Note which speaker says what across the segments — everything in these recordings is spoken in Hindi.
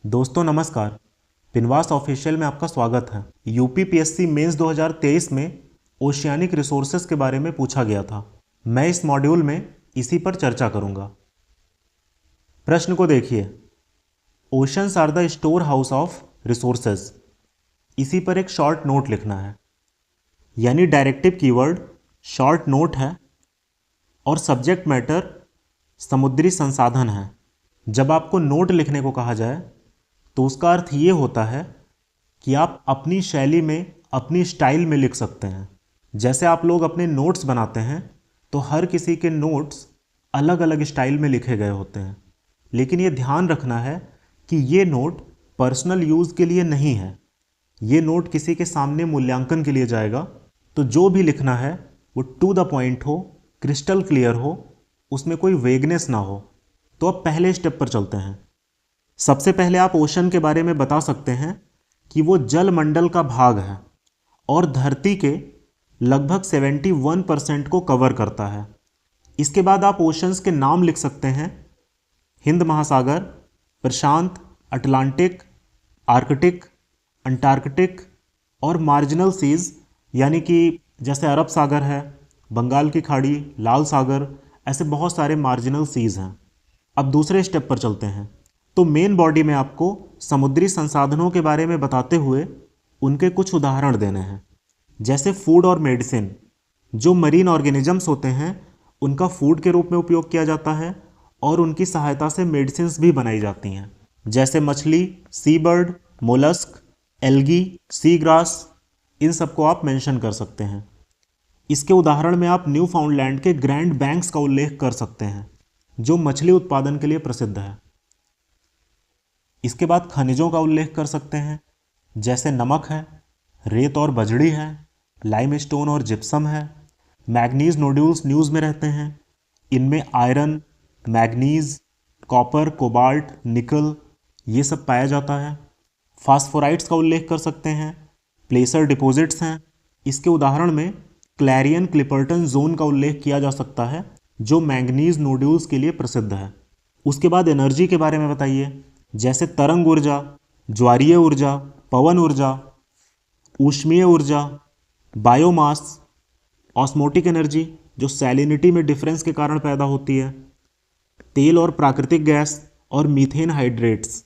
Speaker 1: दोस्तों नमस्कार। पिनवास ऑफिशियल में आपका स्वागत है। यूपीपीएससी मेंस 2023 में ओशियानिक रिसोर्सेज के बारे में पूछा गया था। मैं इस मॉड्यूल में इसी पर चर्चा करूंगा। प्रश्न को देखिए, oceans are the store house of resources. इसी पर एक शॉर्ट नोट लिखना है, यानी डायरेक्टिव कीवर्ड शॉर्ट नोट है और सब्जेक्ट मैटर समुद्री संसाधन है। जब आपको नोट लिखने को कहा जाए तो उसका अर्थ ये होता है कि आप अपनी शैली में, अपनी स्टाइल में लिख सकते हैं। जैसे आप लोग अपने नोट्स बनाते हैं तो हर किसी के नोट्स अलग अलग स्टाइल में लिखे गए होते हैं, लेकिन ये ध्यान रखना है कि ये नोट पर्सनल यूज़ के लिए नहीं है। ये नोट किसी के सामने मूल्यांकन के लिए जाएगा, तो जो भी लिखना है वो टू द पॉइंट हो, क्रिस्टल क्लियर हो, उसमें कोई वेगनेस ना हो। तो अब पहले स्टेप पर चलते हैं। सबसे पहले आप ओशन के बारे में बता सकते हैं कि वो जल मंडल का भाग है और धरती के लगभग 71% को कवर करता है। इसके बाद आप ओशंस के नाम लिख सकते हैं: हिंद महासागर, प्रशांत, अटलांटिक, आर्कटिक, अंटार्कटिक और मार्जिनल सीज, यानी कि जैसे अरब सागर है, बंगाल की खाड़ी, लाल सागर, ऐसे बहुत सारे मार्जिनल सीज हैं। अब दूसरे स्टेप पर चलते हैं। तो मेन बॉडी में आपको समुद्री संसाधनों के बारे में बताते हुए उनके कुछ उदाहरण देने हैं, जैसे फूड और मेडिसिन। जो मरीन ऑर्गेनिजम्स होते हैं उनका फूड के रूप में उपयोग किया जाता है और उनकी सहायता से मेडिसिन्स भी बनाई जाती हैं, जैसे मछली, sea bird, mollusc, algae, sea grass, इन सबको आप मेंशन कर सकते हैं। इसके उदाहरण में आप न्यू फाउंडलैंड के ग्रैंड बैंक्स का उल्लेख कर सकते हैं, जो मछली उत्पादन के लिए प्रसिद्ध है। इसके बाद खनिजों का उल्लेख कर सकते हैं, जैसे नमक है, रेत और बजड़ी है, लाइमस्टोन और जिप्सम है। मैग्नीज नोड्यूल्स न्यूज़ में रहते हैं, इनमें आयरन, मैग्नीज, कॉपर, कोबाल्ट, निकल, ये सब पाया जाता है। फास्फोराइट्स का उल्लेख कर सकते हैं, प्लेसर डिपॉजिट्स हैं। इसके उदाहरण में क्लैरियन क्लिपर्टन जोन का उल्लेख किया जा सकता है, जो मैंगनीज नोड्यूल्स के लिए प्रसिद्ध है। उसके बाद एनर्जी के बारे में बताइए, जैसे तरंग ऊर्जा, ज्वारीय ऊर्जा, पवन ऊर्जा, ऊष्मीय ऊर्जा, बायोमास, ऑस्मोटिक एनर्जी जो सैलिनिटी में डिफरेंस के कारण पैदा होती है, तेल और प्राकृतिक गैस और मीथेन हाइड्रेट्स।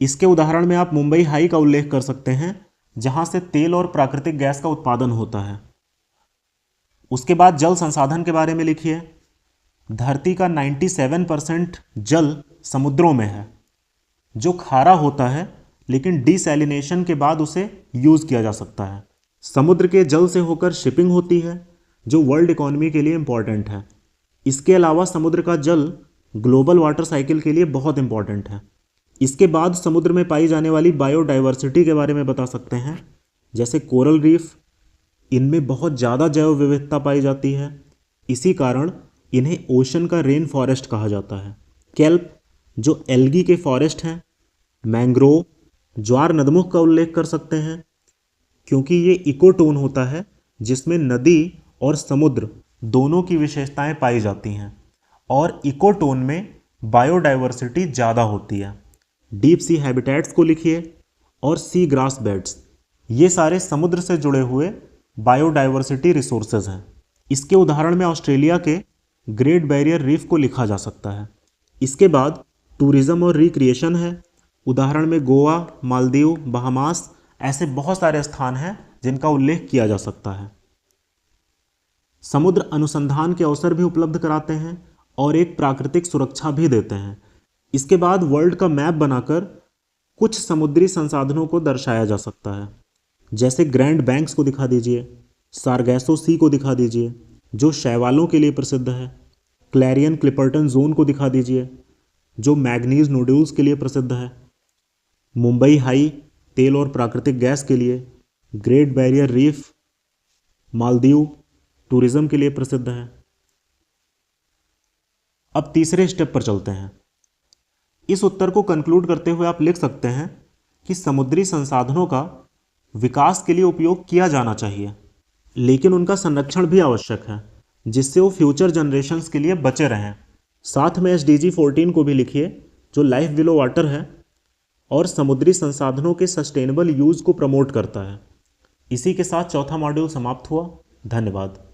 Speaker 1: इसके उदाहरण में आप मुंबई हाई का उल्लेख कर सकते हैं, जहां से तेल और प्राकृतिक गैस का उत्पादन होता है। उसके बाद जल संसाधन के बारे में लिखिए। धरती का 97% जल समुद्रों में है, जो खारा होता है, लेकिन डिसैलिनेशन के बाद उसे यूज़ किया जा सकता है। समुद्र के जल से होकर शिपिंग होती है, जो वर्ल्ड इकोनॉमी के लिए इम्पॉर्टेंट है। इसके अलावा समुद्र का जल ग्लोबल वाटर साइकिल के लिए बहुत इम्पॉर्टेंट है। इसके बाद समुद्र में पाई जाने वाली बायोडाइवर्सिटी के बारे में बता सकते हैं, जैसे कोरल रीफ। इनमें बहुत ज़्यादा जैव विविधता पाई जाती है, इसी कारण इन्हें ओशन का रेन फॉरेस्ट कहा जाता है। केल्प जो एल्गी के फॉरेस्ट हैं, मैंग्रोव, ज्वार नदमुख का उल्लेख कर सकते हैं, क्योंकि ये इकोटोन होता है जिसमें नदी और समुद्र दोनों की विशेषताएं पाई जाती हैं, और इकोटोन में बायोडाइवर्सिटी ज़्यादा होती है। डीप सी हैबिटेट्स को लिखिए, और सी ग्रास बेड्स, ये सारे समुद्र से जुड़े हुए बायोडाइवर्सिटी रिसोर्सेज हैं। इसके उदाहरण में ऑस्ट्रेलिया के ग्रेट बैरियर रीफ को लिखा जा सकता है। इसके बाद टूरिज्म और रिक्रिएशन है, उदाहरण में गोवा, मालदीव, बहामास, ऐसे बहुत सारे स्थान हैं जिनका उल्लेख किया जा सकता है। समुद्र अनुसंधान के अवसर भी उपलब्ध कराते हैं और एक प्राकृतिक सुरक्षा भी देते हैं। इसके बाद वर्ल्ड का मैप बनाकर कुछ समुद्री संसाधनों को दर्शाया जा सकता है, जैसे ग्रैंड बैंक्स को दिखा दीजिए, सारगैसो सी को दिखा दीजिए जो शैवालों के लिए प्रसिद्ध है, क्लैरियन क्लिपर्टन जोन को दिखा दीजिए जो मैग्नीज नोड्यूल्स के लिए प्रसिद्ध है, मुंबई हाई तेल और प्राकृतिक गैस के लिए, great barrier reef, Maldives tourism के लिए प्रसिद्ध है। अब तीसरे स्टेप पर चलते हैं। इस उत्तर को कंक्लूड करते हुए आप लिख सकते हैं कि समुद्री संसाधनों का विकास के लिए उपयोग किया जाना चाहिए, लेकिन उनका संरक्षण भी आवश्यक है, जिससे वो फ्यूचर जनरेशन्स के लिए बचे रहें। साथ में SDG 14 को भी लिखिए, जो लाइफ बिलो वाटर है, और समुद्री संसाधनों के सस्टेनेबल यूज़ को प्रमोट करता है। इसी के साथ चौथा मॉड्यूल समाप्त हुआ। धन्यवाद।